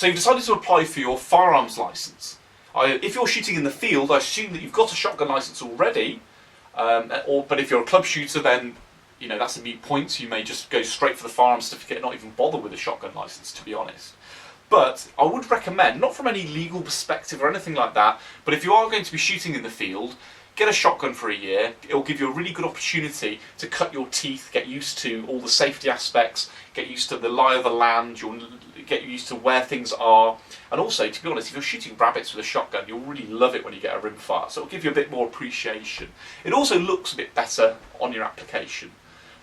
So you've decided to apply for your firearms licence. If you're shooting in the field, I assume that you've got a shotgun licence already, but if you're a club shooter, then that's a moot point, so you may just go straight for the Firearm Certificate and not even bother with a shotgun licence, to be honest. But I would recommend, not from any legal perspective or anything like that, but if you are going to be shooting in the field, get a shotgun for a year. It will give you a really good opportunity to cut your teeth, get used to all the safety aspects, get used to the lie of the land, you'll get used to where things are. And also, to be honest, if you're shooting rabbits with a shotgun, you'll really love it when you get a rimfire, so it'll give you a bit more appreciation. It also looks a bit better on your application.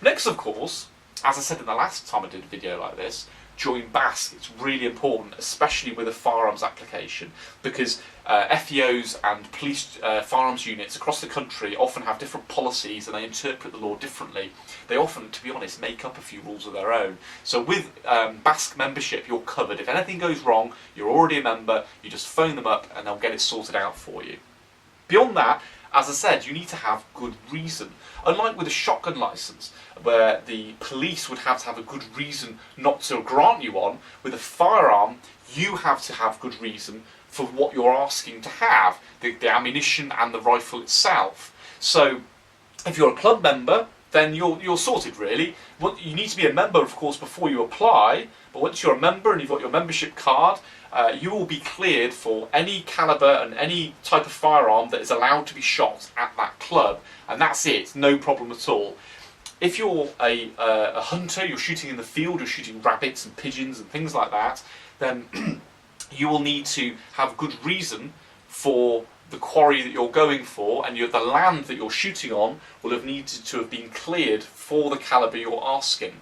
Next, of course, as I said in the last time I did a video like this, join BASC. It's really important, especially with a firearms application, because FEOs and police firearms units across the country often have different policies and they interpret the law differently. They often, to be honest, make up a few rules of their own. So with BASC membership, you're covered. If anything goes wrong, you're already a member, you just phone them up and they'll get it sorted out for you. Beyond that, as I said, you need to have good reason. Unlike with a shotgun licence, where the police would have to have a good reason not to grant you one, with a firearm, you have to have good reason for what you're asking to have, the ammunition and the rifle itself. So, if you're a club member, then you're sorted really. You need to be a member, of course, before you apply, but once you're a member and you've got your membership card, you will be cleared for any calibre and any type of firearm that is allowed to be shot at that club, and that's it, no problem at all. If you're a hunter, you're shooting in the field, you're shooting rabbits and pigeons and things like that, then you will need to have good reason for the quarry that you're going for, and the land that you're shooting on will have needed to have been cleared for the calibre you're asking.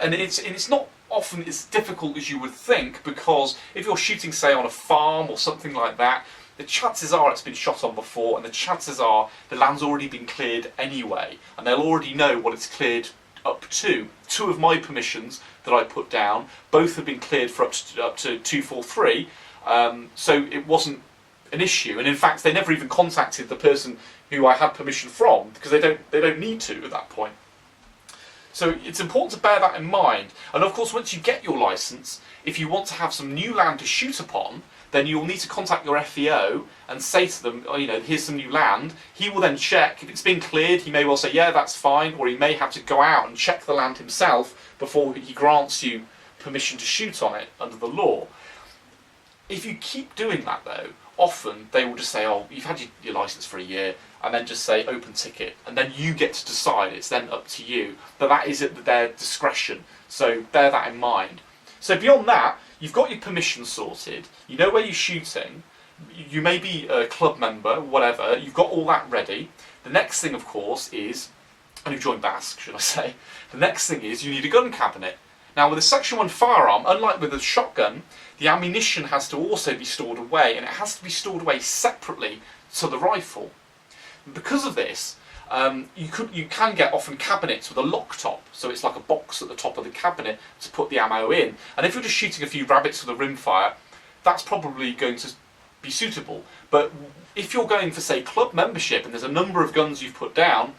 And it's not often as difficult as you would think, because if you're shooting, say, on a farm or something like that, the chances are it's been shot on before, and the chances are the land's already been cleared anyway, and they'll already know what it's cleared up to. Two of my permissions that I put down, both have been cleared for up to 243, so it wasn't an issue. And in fact, they never even contacted the person who I had permission from, because they don't need to at that point. So it's important to bear that in mind. And of course, once you get your licence, if you want to have some new land to shoot upon, then you'll need to contact your FEO and say to them, oh, here's some new land. He will then check. If it's been cleared, he may well say, yeah, that's fine, or he may have to go out and check the land himself before he grants you permission to shoot on it under the law. If you keep doing that, though, often they will just say, oh, you've had your licence for a year, and then just say open ticket, and then you get to decide. It's then up to you. But that is at their discretion, so bear that in mind. So beyond that, you've got your permission sorted, you know where you're shooting, you may be a club member, whatever, you've got all that ready. The next thing, of course, is, and you've joined BASC, should I say, the next thing is you need a gun cabinet. Now with a Section 1 firearm, unlike with a shotgun, the ammunition has to also be stored away, and it has to be stored away separately to the rifle. Because of this, you can get often cabinets with a lock top, so it's like a box at the top of the cabinet to put the ammo in. And if you're just shooting a few rabbits with a rimfire, that's probably going to be suitable. But if you're going for, say, club membership, and there's a number of guns you've put down,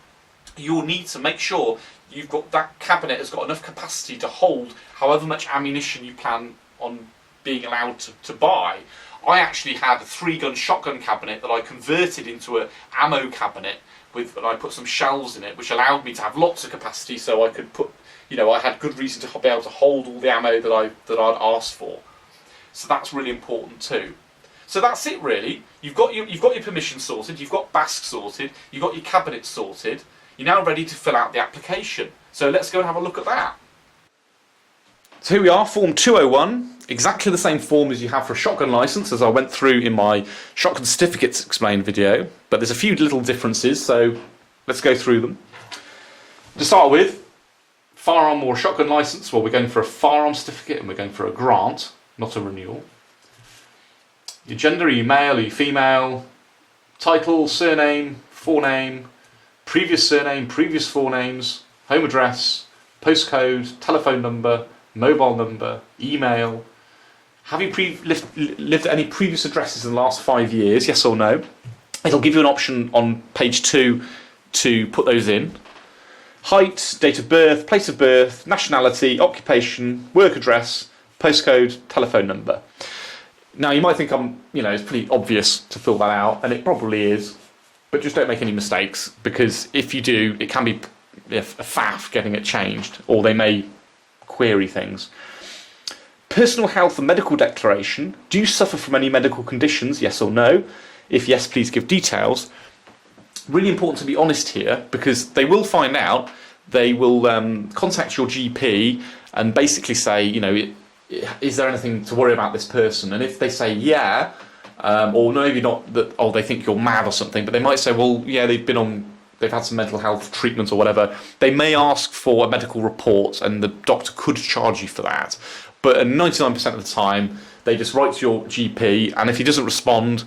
you'll need to make sure you've got that cabinet has got enough capacity to hold however much ammunition you plan on being allowed to buy. I actually had a 3-gun shotgun cabinet that I converted into an ammo cabinet and I put some shelves in it, which allowed me to have lots of capacity, so I could put, I had good reason to be able to hold all the ammo that I'd asked for. So that's really important too. So that's it really. You've got your permission sorted, you've got BASC sorted, you've got your cabinet sorted. You're now ready to fill out the application. So let's go and have a look at that. So here we are, Form 201, exactly the same form as you have for a shotgun licence, as I went through in my Shotgun Certificates Explained video, but there's a few little differences, so let's go through them. To start with, firearm or shotgun licence, well, we're going for a Firearm Certificate and we're going for a grant, not a renewal. Your gender, are you male, are you female? Title, surname, forename, previous surname, previous forenames, home address, postcode, telephone number, mobile number, email. Have you lived at any previous addresses in the last 5 years, yes or no? It'll give you an option on page 2 to put those in. Height, date of birth, place of birth, nationality, occupation, work address, postcode, telephone number. Now you might think it's pretty obvious to fill that out, and it probably is, but just don't make any mistakes, because if you do, it can be a faff getting it changed, or they may query things. Personal health and medical declaration. Do you suffer from any medical conditions? Yes or no? If yes, please give details. Really important to be honest here, because they will find out. They will contact your GP and basically say, is there anything to worry about this person? And if they say yeah, or maybe not, that they think you're mad or something, but they might say, well, yeah, they've had some mental health treatment or whatever. They may ask for a medical report, and the doctor could charge you for that. But 99% of the time, they just write to your GP, and if he doesn't respond,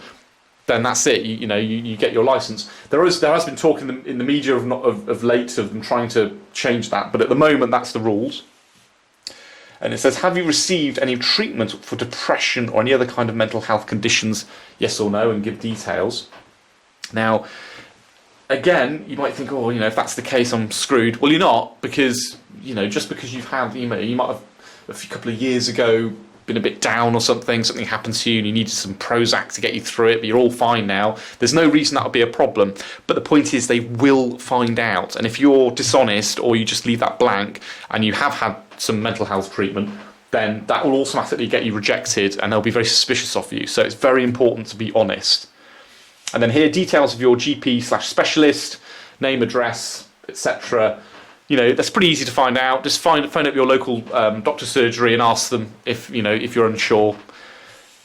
then that's it. You get your license. There has been talk in the media of late of them trying to change that, but at the moment that's the rules. And it says, have you received any treatment for depression or any other kind of mental health conditions? Yes or no, and give details. Now, again, you might think, if that's the case, I'm screwed. Well, you're not, because just because you've had, you might have a couple of years ago been a bit down or something happened to you and you needed some Prozac to get you through it, but you're all fine now. There's no reason that would be a problem. But the point is, they will find out. And if you're dishonest, or you just leave that blank and you have had some mental health treatment, then that will automatically get you rejected and they'll be very suspicious of you. So it's very important to be honest. And then here, details of your GP/specialist, name, address, etc. That's pretty easy to find out. Just phone up your local doctor's surgery and ask them if you're unsure.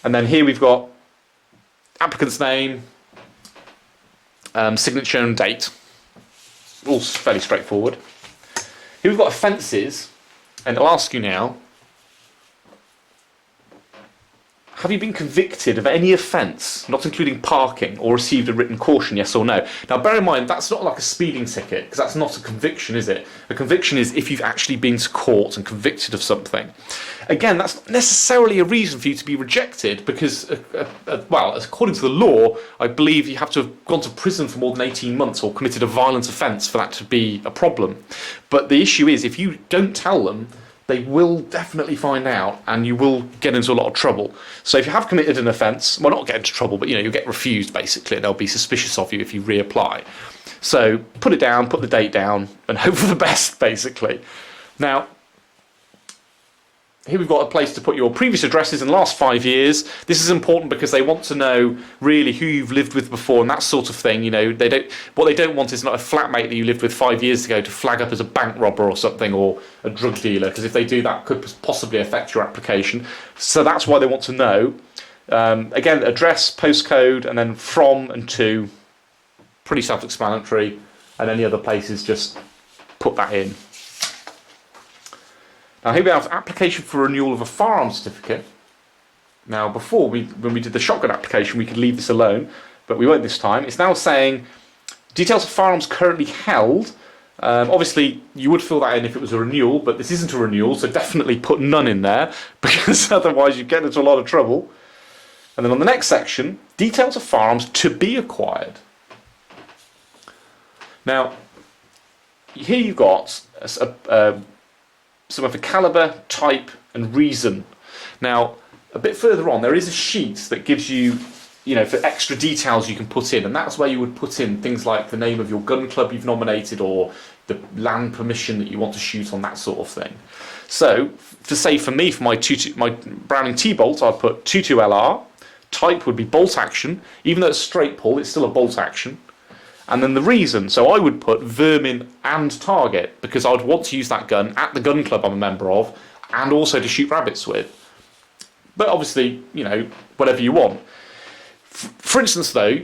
And then here we've got applicant's name, signature and date. All fairly straightforward. Here we've got offences, and I'll ask you now, have you been convicted of any offence, not including parking, or received a written caution, yes or no? Now, bear in mind, that's not like a speeding ticket, because that's not a conviction, is it? A conviction is if you've actually been to court and convicted of something. Again, that's not necessarily a reason for you to be rejected, because, according to the law, I believe you have to have gone to prison for more than 18 months or committed a violent offence for that to be a problem. But the issue is, if you don't tell them, they will definitely find out, and you will get into a lot of trouble. So if you have committed an offence, well, not get into trouble, but you'll get refused, basically. They'll be suspicious of you if you reapply. So put it down, put the date down, and hope for the best, basically. Now, here we've got a place to put your previous addresses in the last 5 years. This is important because they want to know really who you've lived with before and that sort of thing. What they don't want is not a flatmate that you lived with 5 years ago to flag up as a bank robber or something, or a drug dealer, because if they do that, could possibly affect your application. So that's why they want to know. Again, address, postcode, and then from and to. Pretty self-explanatory. And any other places, just put that in. Now here we have application for renewal of a firearm certificate. Now before, when we did the shotgun application, we could leave this alone, but we won't this time. It's now saying details of firearms currently held. Obviously you would fill that in if it was a renewal, but this isn't a renewal, so definitely put none in there, because otherwise you get into a lot of trouble. And then on the next section, details of firearms to be acquired. Now here you've got some of the calibre, type and reason. Now, a bit further on, there is a sheet that gives you, for extra details you can put in, and that's where you would put in things like the name of your gun club you've nominated, or the land permission that you want to shoot on, that sort of thing. So, for me, for my Browning T-bolt, I'd put 22LR, type would be bolt action, even though it's straight pull, it's still a bolt action. And then the reason, so I would put vermin and target, because I'd want to use that gun at the gun club I'm a member of, and also to shoot rabbits with. But obviously, whatever you want. For instance, though,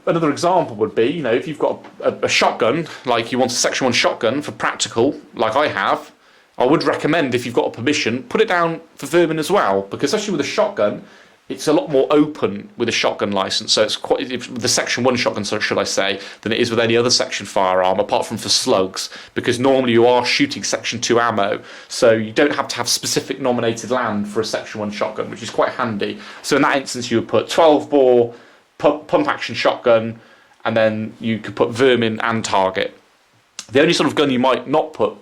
another example would be, if you've got a shotgun, like you want a Section 1 shotgun for practical, like I have, I would recommend, if you've got a permission, put it down for vermin as well, because especially with a shotgun, it's a lot more open with a shotgun license. So it's quite the Section 1 shotgun, should I say, than it is with any other Section firearm, apart from for slugs, because normally you are shooting Section 2 ammo, so you don't have to have specific nominated land for a Section 1 shotgun, which is quite handy. So in that instance, you would put 12-bore pump action shotgun, and then you could put vermin and target. The only sort of gun you might not put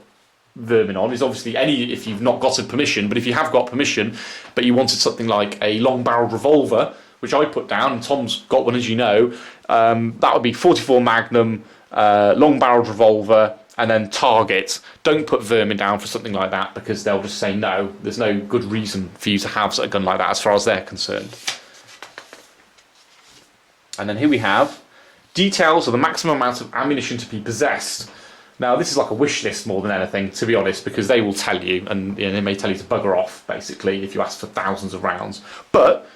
vermin on is obviously if you've not got a permission, but if you have got permission, but you wanted something like a long-barreled revolver, which I put down, and Tom's got one, as you know, that would be 44 Magnum, long-barreled revolver, and then target. Don't put vermin down for something like that, because they'll just say no. There's no good reason for you to have a gun like that as far as they're concerned. And then here we have details of the maximum amount of ammunition to be possessed. Now, this is like a wish list more than anything, to be honest, because they will tell you, and they may tell you to bugger off, basically, if you ask for thousands of rounds. But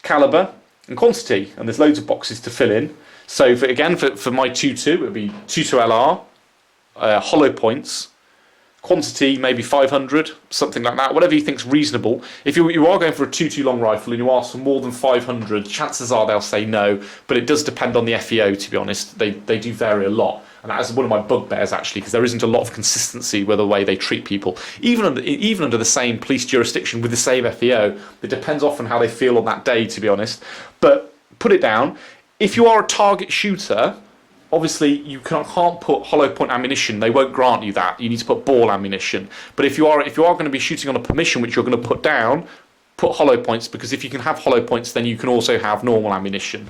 calibre and quantity, and there's loads of boxes to fill in. So, for my 2.2, it would be 2.2 LR, hollow points, quantity maybe 500, something like that, whatever you think's reasonable. If you are going for a 2.2 long rifle and you ask for more than 500, chances are they'll say no, but it does depend on the FEO, to be honest. They do vary a lot, and that is one of my bugbears, actually, because there isn't a lot of consistency with the way they treat people. Even under the same police jurisdiction with the same FEO, it depends often how they feel on that day, to be honest. But put it down. If you are a target shooter, obviously you can't put hollow point ammunition. They won't grant you that. You need to put ball ammunition. But if you are going to be shooting on a permission, which you're going to put down, put hollow points, because if you can have hollow points, then you can also have normal ammunition.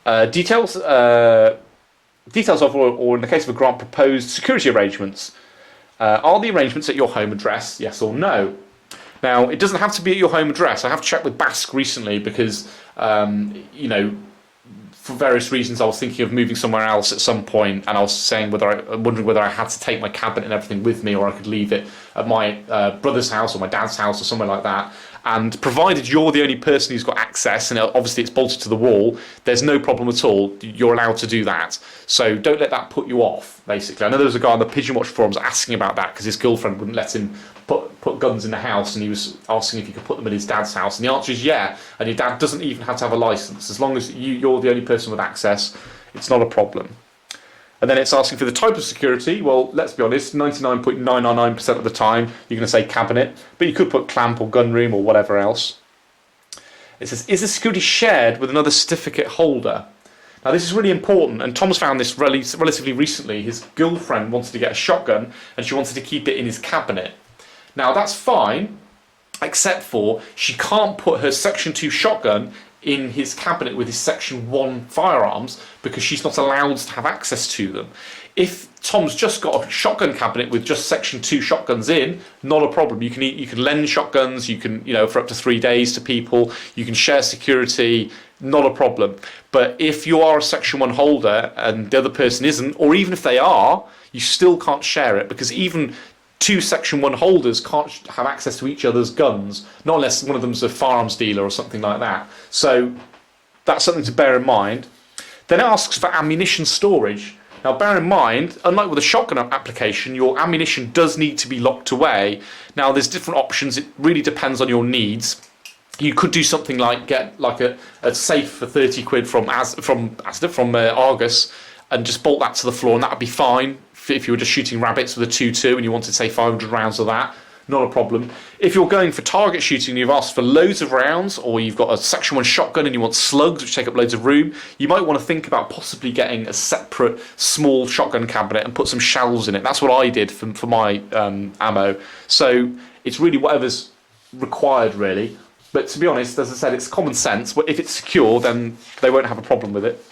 Details of, or in the case of a grant, proposed security arrangements. Are the arrangements at your home address? Yes or no? Now, it doesn't have to be at your home address. I have checked with BASC recently because, for various reasons, I was thinking of moving somewhere else at some point, and I was wondering whether I had to take my cabinet and everything with me, or I could leave it at my brother's house or my dad's house or somewhere like that. And provided you're the only person who's got access, and obviously it's bolted to the wall, there's no problem at all. You're allowed to do that. So don't let that put you off, basically. I know there was a guy on the Pigeon Watch forums asking about that because his girlfriend wouldn't let him put guns in the house, and he was asking if he could put them in his dad's house. And the answer is yeah. And your dad doesn't even have to have a license. As long as you're the only person with access, it's not a problem. And then it's asking for the type of security. Well, let's be honest, 99.999% of the time, you're going to say cabinet, but you could put clamp or gun room or whatever else. It says, is the security shared with another certificate holder? Now, this is really important, and Tom's found this relatively recently. His girlfriend wanted to get a shotgun, and she wanted to keep it in his cabinet. Now, that's fine, except for she can't put her Section 2 shotgun in his cabinet with his Section 1 firearms, because she's not allowed to have access to them. If Tom's just got a shotgun cabinet with just Section 2 shotguns in, not a problem. You can lend shotguns, you can, for up to 3 days to people, you can share security, not a problem. But if you are a Section 1 holder and the other person isn't, or even if they are, you still can't share it, because even two Section 1 holders can't have access to each other's guns, not unless one of them's a firearms dealer or something like that. So that's something to bear in mind. Then it asks for ammunition storage. Now, bear in mind, unlike with a shotgun application, your ammunition does need to be locked away. Now, there's different options. It really depends on your needs. You could do something like get like a safe for 30 quid from Argus, and just bolt that to the floor, and that would be fine. If you were just shooting rabbits with a 2.2 and you wanted, say, 500 rounds of that, not a problem. If you're going for target shooting and you've asked for loads of rounds, or you've got a Section 1 shotgun and you want slugs, which take up loads of room, you might want to think about possibly getting a separate small shotgun cabinet and put some shells in it. That's what I did for my ammo. So it's really whatever's required, really. But to be honest, as I said, it's common sense. If it's secure, then they won't have a problem with it.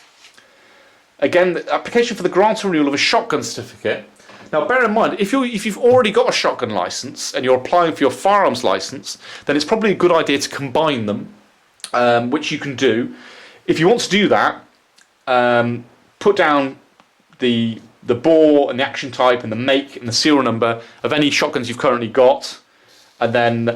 Again, the application for the grant and renewal of a shotgun certificate. Now, bear in mind, if you've already got a shotgun license and you're applying for your firearms license, then it's probably a good idea to combine them, which you can do. If you want to do that, put down the bore and the action type and the make and the serial number of any shotguns you've currently got, and then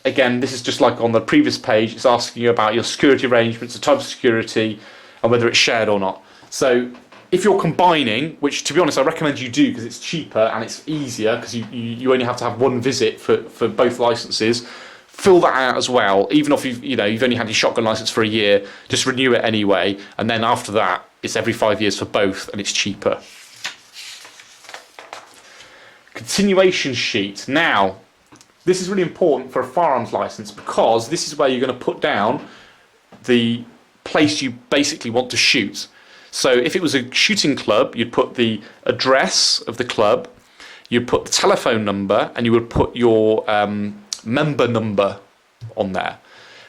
again, this is just like on the previous page. It's asking you about your security arrangements, the type of security, and whether it's shared or not. So if you're combining, which to be honest I recommend you do because it's cheaper and it's easier, because you only have to have one visit for both licenses, fill that out as well. Even if you've only had your shotgun license for a year, just renew it anyway, and then after that it's every 5 years for both, and it's cheaper. Continuation sheet. Now, this is really important for a firearms license, because this is where you're going to put down the place you basically want to shoot. So if it was a shooting club, you'd put the address of the club, you'd put the telephone number, and you would put your member number on there.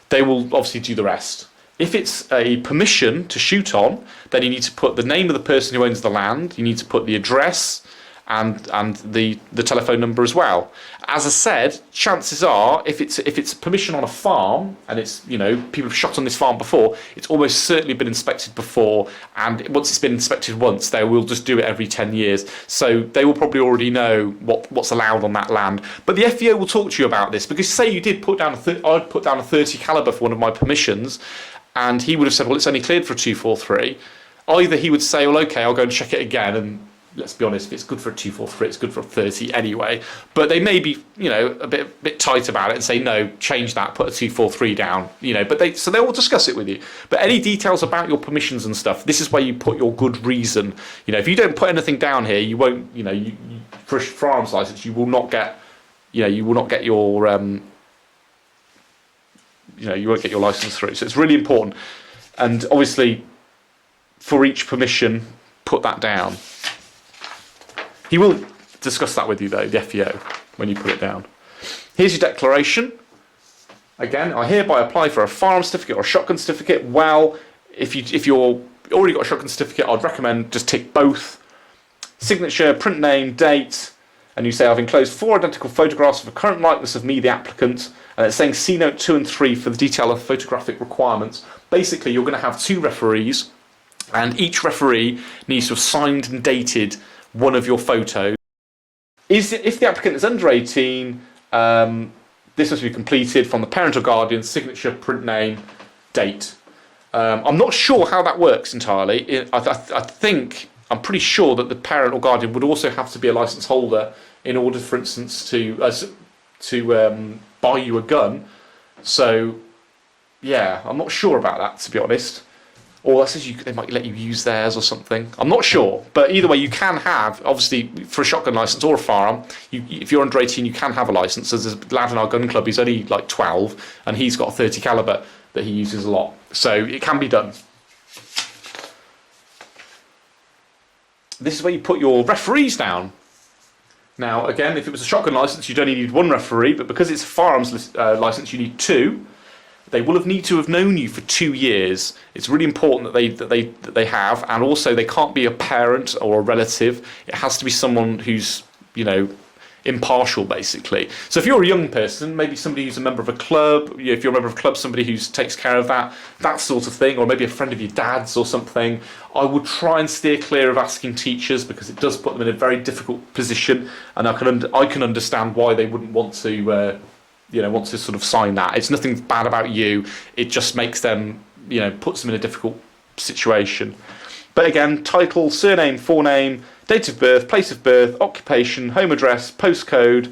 They will obviously do the rest. If it's a permission to shoot on, then you need to put the name of the person who owns the land, you need to put the address and the telephone number as well. As I said, chances are, if it's permission on a farm, and it's, you know, people have shot on this farm before, it's almost certainly been inspected before, and once it's been inspected once, they will just do it every 10 years. So they will probably already know what's allowed on that land. But the FEO will talk to you about this, because say you did put down I'd put down a 30 caliber for one of my permissions, and he would have said, well, it's only cleared for a 243. Either he would say, well, okay, I'll go and check it again, and let's be honest, if it's good for a 243, it's good for a 30 anyway. But they may be, you know, a bit tight about it and say, no, change that, put a 243 down, you know. But they will discuss it with you. But any details about your permissions and stuff, this is where you put your good reason. You know, if you don't put anything down here, you won't, you know, for a firearms license, you will not get, you know, you will not get your, you know, you won't get your license through. So it's really important. And obviously, for each permission, put that down. He will discuss that with you, though, the FEO, when you put it down. Here's your declaration. Again, I hereby apply for a firearm certificate or a shotgun certificate. Well, if you're already got a shotgun certificate, I'd recommend just tick both. Signature, print name, date, and you say, I've enclosed 4 identical photographs of a current likeness of me, the applicant, and it's saying see note 2 and 3 for the detail of photographic requirements. Basically, you're going to have 2 referees, and each referee needs to have signed and dated one of your photos. If the applicant is under 18, this must be completed from the parent or guardian, signature, print name, date. I'm not sure how that works entirely. I'm pretty sure that the parent or guardian would also have to be a license holder in order, for instance, to buy you a gun. So, yeah, I'm not sure about that, to be honest. Or that says they might let you use theirs or something. I'm not sure. But either way, you can have, obviously, for a shotgun license or a firearm, if you're under 18, you can have a license. There's a lad in our gun club, he's only like 12, and he's got a 30 caliber that he uses a lot. So it can be done. This is where you put your referees down. Now, again, if it was a shotgun license, you'd only need 1 referee, but because it's a firearms license, you need 2. They will need to have known you for 2 years. It's really important that they have, and also they can't be a parent or a relative. It has to be someone who's, you know, impartial, basically. So if you're a young person, maybe somebody who's a member of a club, you know, if you're a member of a club, somebody who takes care of that sort of thing, or maybe a friend of your dad's or something, I would try and steer clear of asking teachers, because it does put them in a very difficult position, and I can understand why they wouldn't want to want to sort of sign that. It's nothing bad about you. It just makes them, you know, puts them in a difficult situation. But again, title, surname, forename, date of birth, place of birth, occupation, home address, postcode,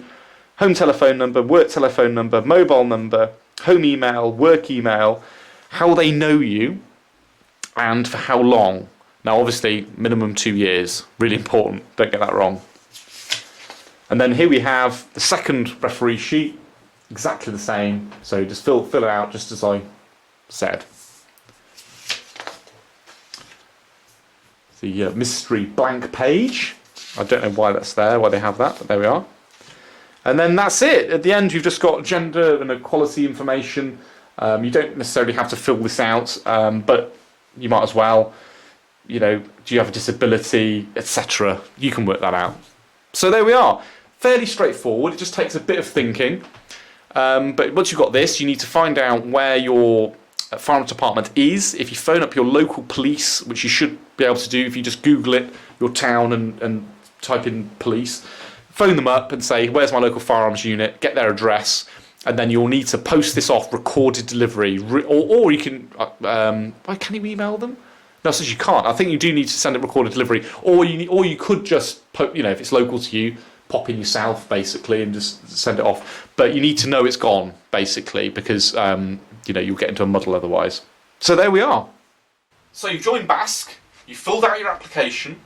home telephone number, work telephone number, mobile number, home email, work email, how they know you, and for how long. Now, obviously, minimum 2 years. Really important. Don't get that wrong. And then here we have the second referee sheet. Exactly the same, so just fill it out just as I said. The mystery blank page. I don't know why that's there, why they have that, but there we are. And then that's it. At the end, you've just got gender and equality information. You don't necessarily have to fill this out, but you might as well. You know, do you have a disability, etc. You can work that out. So there we are. Fairly straightforward. It just takes a bit of thinking. But once you've got this, you need to find out where your firearms department is. If you phone up your local police, which you should be able to do if you just Google it, your town, and type in police, phone them up and say, where's my local firearms unit, get their address, and then you'll need to post this off, recorded delivery, or you can, can you email them? No, says you can't. I think you do need to send it recorded delivery, or you could just, if it's local to you, pop in yourself, basically, and just send it off. But you need to know it's gone, basically, because you'll get into a muddle otherwise. So there we are. So you've joined BASC, you've filled out your application,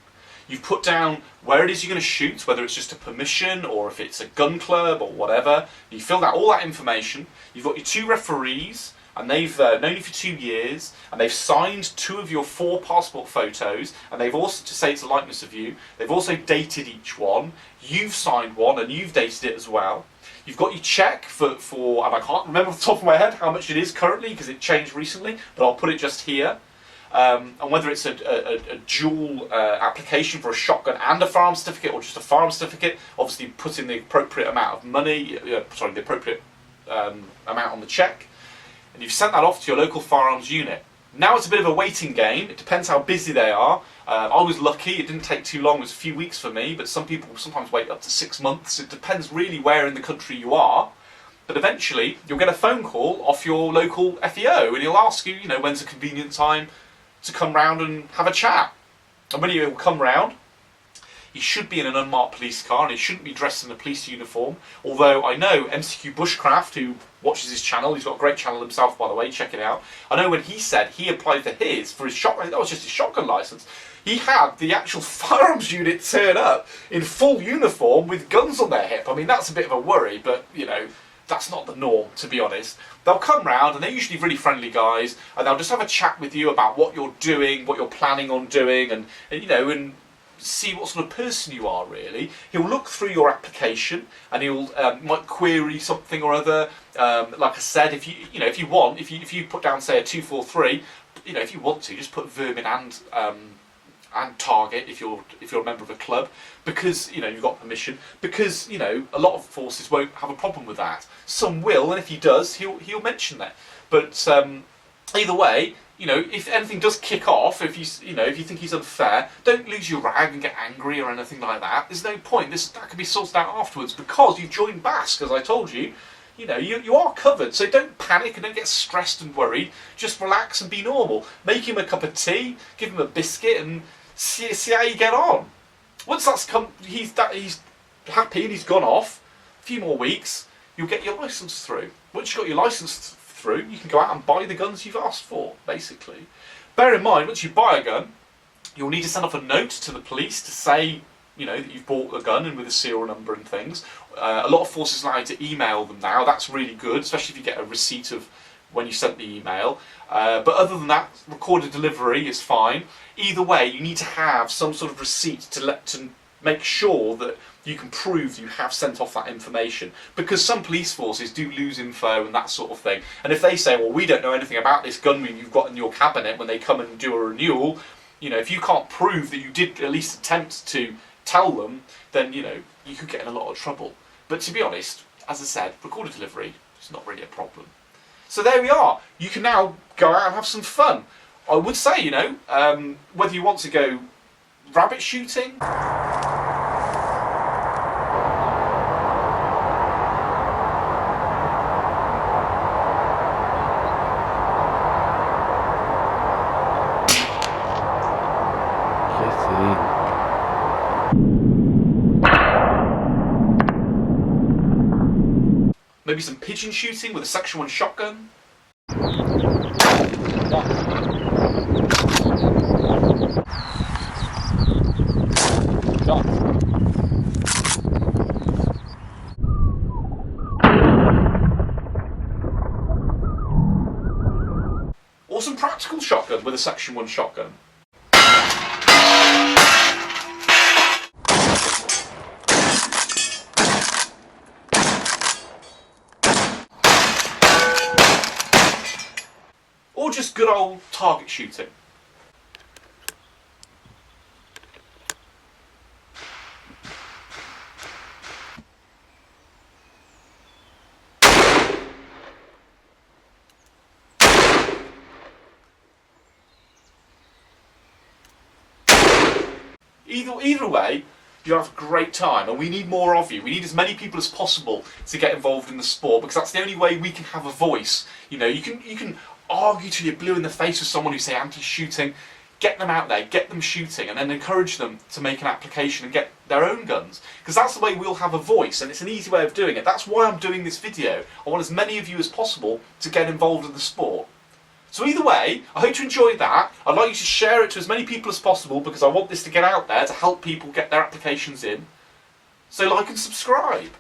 you've put down where it is you're going to shoot, whether it's just a permission or if it's a gun club or whatever. You filled out all that information. You've got your 2 referees, and they've known you for 2 years, and they've signed 2 of your 4 passport photos, and they've also, to say it's a likeness of you, they've also dated each one, you've signed one and you've dated it as well. You've got your cheque for and I can't remember off the top of my head how much it is currently because it changed recently, but I'll put it just here. And whether it's a dual application for a shotgun and a firearm certificate, or just a firearm certificate, obviously put in the appropriate amount of money, the appropriate amount on the cheque, and you've sent that off to your local firearms unit. Now it's a bit of a waiting game. It depends how busy they are. I was lucky, it didn't take too long, it was a few weeks for me, but some people sometimes wait up to 6 months. It depends really where in the country you are. But eventually you'll get a phone call off your local FEO and he'll ask you, when's a convenient time to come round and have a chat. And when he'll come round, he should be in an unmarked police car and he shouldn't be dressed in a police uniform. Although I know MCQ Bushcraft, who watches his channel, he's got a great channel himself by the way, check it out. I know when he said he applied for his shotgun, that was just his shotgun licence, he had the actual firearms unit turn up in full uniform with guns on their hip. I mean, that's a bit of a worry, but that's not the norm, to be honest. They'll come round and they're usually really friendly guys, and they'll just have a chat with you about what you're doing, what you're planning on doing, and see what sort of person you are really. He'll look through your application and he'll might query something or other. Like I said, if you want, if you put down say a 243, if you want to, just put vermin and target if you're a member of a club, because you've got permission, because a lot of forces won't have a problem with that. Some will, and if he does, he'll mention that. But either way, if anything does kick off, if you think he's unfair, don't lose your rag and get angry or anything like that. There's no point. That can be sorted out afterwards because you've joined BASC, as I told you. You are covered, so don't panic and don't get stressed and worried. Just relax and be normal. Make him a cup of tea, give him a biscuit, and see how you get on. Once that's come, he's happy and he's gone off. A few more weeks, you'll get your licence through. Once you've got your licence through, you can go out and buy the guns you've asked for, basically. Bear in mind, once you buy a gun, you'll need to send off a note to the police to say, that you've bought a gun and with a serial number and things. A lot of forces allow you to email them now. That's really good, especially if you get a receipt of when you sent the email. But other than that, recorded delivery is fine. Either way, you need to have some sort of receipt to make sure that you can prove you have sent off that information, because some police forces do lose info and that sort of thing. And if they say, well, we don't know anything about this gun you've got in your cabinet when they come and do a renewal, if you can't prove that you did at least attempt to tell them, then you could get in a lot of trouble. But to be honest, as I said, recorded delivery is not really a problem. So there we are. You can now go out and have some fun. I would say, whether you want to go rabbit shooting, maybe some pigeon shooting with a Section 1 shotgun. Or some practical shotgun with a Section 1 shotgun. Or just good old target shooting. Either way, you have a great time, and we need more of you. We need as many people as possible to get involved in the sport, because that's the only way we can have a voice. You can argue till you're blue in the face with someone who's say anti-shooting. Get them out there, get them shooting, and then encourage them to make an application and get their own guns, because that's the way we'll have a voice, and it's an easy way of doing it. That's why I'm doing this video. I want as many of you as possible to get involved in the sport. So either way, I hope you enjoyed that. I'd like you to share it to as many people as possible, because I want this to get out there to help people get their applications in. So like and subscribe.